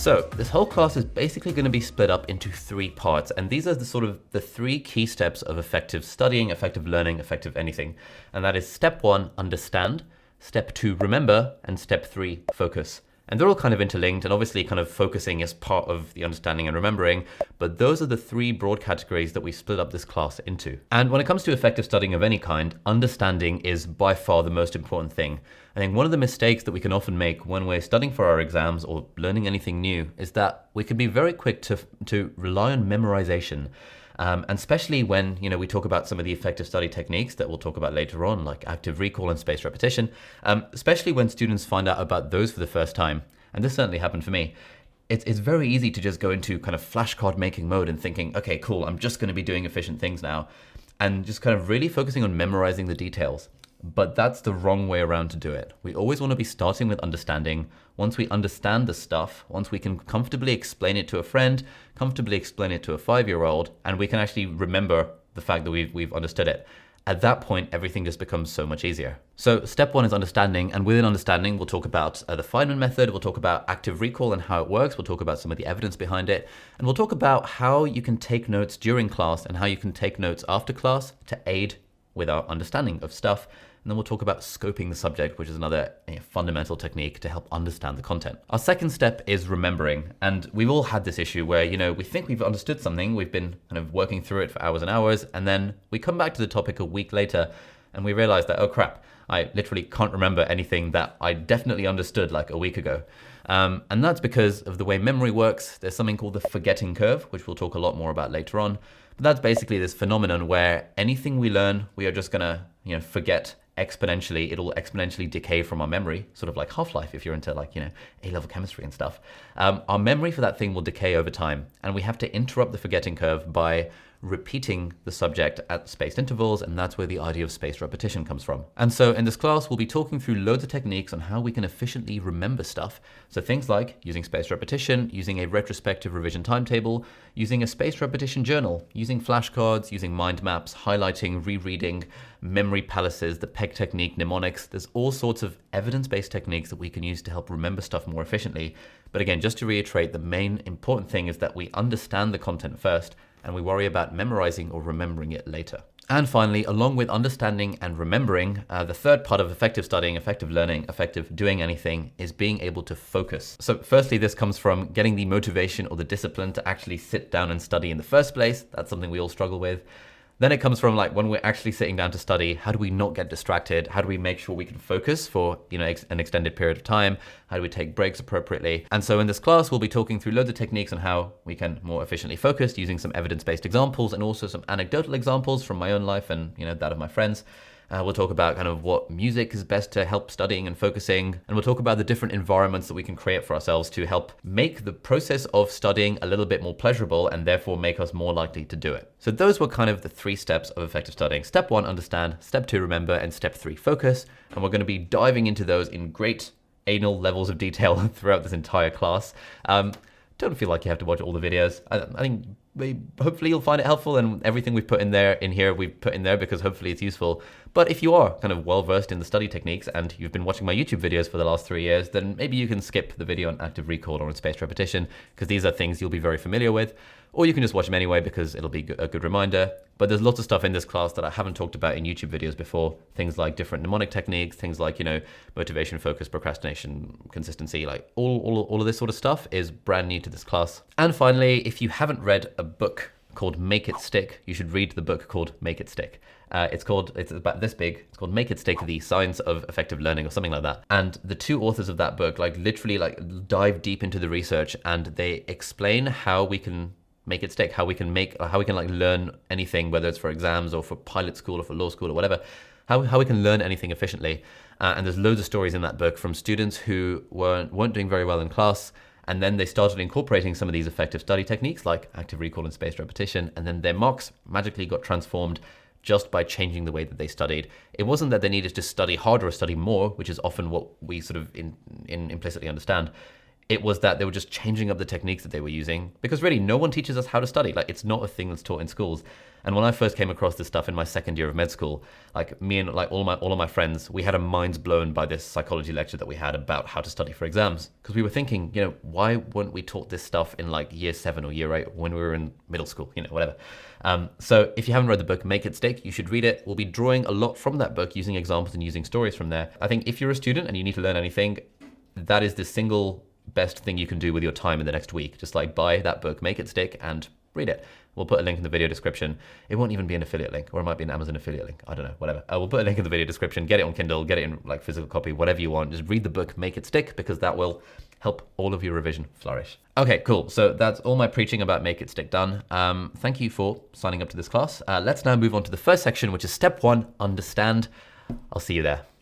So this whole class is basically going to be split up into 3 parts, and these are the 3 key steps of effective studying, effective learning, effective anything. And that is step 1, understand, step 2, remember, and step 3, focus. And they're all kind of interlinked, and obviously kind of focusing is part of the understanding and remembering, but those are the 3 broad categories that we split up this class into. And when it comes to effective studying of any kind, understanding is by far the most important thing. I think one of the mistakes that we can often make when we're studying for our exams or learning anything new is that we can be very quick to rely on memorization. And especially when we talk about some of the effective study techniques that we'll talk about later on, like active recall and spaced repetition, especially when students find out about those for the first time. And this certainly happened for me. It's very easy to just go into kind of flashcard making mode and thinking, okay, cool, I'm just going to be doing efficient things now. And just kind of really focusing on memorizing the details. But that's the wrong way around to do it. We always want to be starting with understanding. Once we understand the stuff, once we can comfortably explain it to a friend, comfortably explain it to a 5-year-old, and we can actually remember the fact that we've understood it, at that point, everything just becomes so much easier. So step 1 is understanding, and within understanding, we'll talk about the Feynman method, we'll talk about active recall and how it works, we'll talk about some of the evidence behind it, and we'll talk about how you can take notes during class and how you can take notes after class to aid with our understanding of stuff. And then we'll talk about scoping the subject, which is another fundamental technique to help understand the content. Our second step is remembering. And we've all had this issue where, we think we've understood something, we've been kind of working through it for hours and hours, and then we come back to the topic a week later and we realize that, oh crap, I literally can't remember anything that I definitely understood like a week ago. And that's because of the way memory works. There's something called the forgetting curve, which we'll talk a lot more about later on. But that's basically this phenomenon where anything we learn, we are just gonna, forget exponentially. It'll exponentially decay from our memory, sort of like Half-Life if you're into A-level chemistry and stuff. Our memory for that thing will decay over time, and we have to interrupt the forgetting curve by repeating the subject at spaced intervals, and that's where the idea of spaced repetition comes from. And so in this class, we'll be talking through loads of techniques on how we can efficiently remember stuff. So things like using spaced repetition, using a retrospective revision timetable, using a spaced repetition journal, using flashcards, using mind maps, highlighting, rereading, memory palaces, the PEG technique, mnemonics. There's all sorts of evidence-based techniques that we can use to help remember stuff more efficiently. But again, just to reiterate, the main important thing is that we understand the content first, and we worry about memorizing or remembering it later. And finally, along with understanding and remembering, the third part of effective studying, effective learning, effective doing anything is being able to focus. So firstly, this comes from getting the motivation or the discipline to actually sit down and study in the first place. That's something we all struggle with. Then it comes from when we're actually sitting down to study, how do we not get distracted? How do we make sure we can focus for an extended period of time? How do we take breaks appropriately? And so in this class, we'll be talking through loads of techniques on how we can more efficiently focus using some evidence-based examples and also some anecdotal examples from my own life and that of my friends. We'll talk about kind of what music is best to help studying and focusing. And we'll talk about the different environments that we can create for ourselves to help make the process of studying a little bit more pleasurable and therefore make us more likely to do it. So those were kind of the 3 steps of effective studying. Step 1, understand. Step 2, remember. And step 3, focus. And we're going to be diving into those in great anal levels of detail throughout this entire class. Don't feel like you have to watch all the videos. I think hopefully you'll find it helpful, and everything we've put in here, we've put in there because hopefully it's useful. But if you are kind of well versed in the study techniques and you've been watching my YouTube videos for the last 3 years, then maybe you can skip the video on active recall or on spaced repetition, because these are things you'll be very familiar with. Or you can just watch them anyway because it'll be a good reminder. But there's lots of stuff in this class that I haven't talked about in YouTube videos before. Things like different mnemonic techniques, things like, motivation, focus, procrastination, consistency, like all of this sort of stuff is brand new to this class. And finally, if you haven't read a book called Make It Stick, you should read the book called Make It Stick. It's about this big. It's called Make It Stick, The Science of Effective Learning or something like that. And the 2 authors of that book literally dive deep into the research, and they explain how we can make it stick, how we can learn anything, whether it's for exams or for pilot school or for law school or whatever, how we can learn anything efficiently. And there's loads of stories in that book from students who weren't doing very well in class, and then they started incorporating some of these effective study techniques like active recall and spaced repetition, and then their marks magically got transformed just by changing the way that they studied. It wasn't that they needed to study harder or study more, which is often what we sort of implicitly understand. It was that they were just changing up the techniques that they were using, because really no one teaches us how to study. Like, it's not a thing that's taught in schools. And when I first came across this stuff in my second year of med school, like me and like all of my friends, we had our minds blown by this psychology lecture that we had about how to study for exams. Because we were thinking, you know, why weren't we taught this stuff in like year 7 or year 8 when we were in middle school, you know, whatever. So if you haven't read the book, Make It Stick, you should read it. We'll be drawing a lot from that book, using examples and using stories from there. I think if you're a student and you need to learn anything, that is the single best thing you can do with your time in the next week. Just like buy that book, Make It Stick, and read it. We'll put a link in the video description. It won't even be an affiliate link, or it might be an Amazon affiliate link. I don't know, whatever. We'll put a link in the video description. Get it on Kindle, get it in like physical copy, whatever you want. Just read the book, Make It Stick, because that will help all of your revision flourish. Okay, cool. So that's all my preaching about Make It Stick done. Thank you for signing up to this class. Let's now move on to the first section, which is step 1, understand. I'll see you there.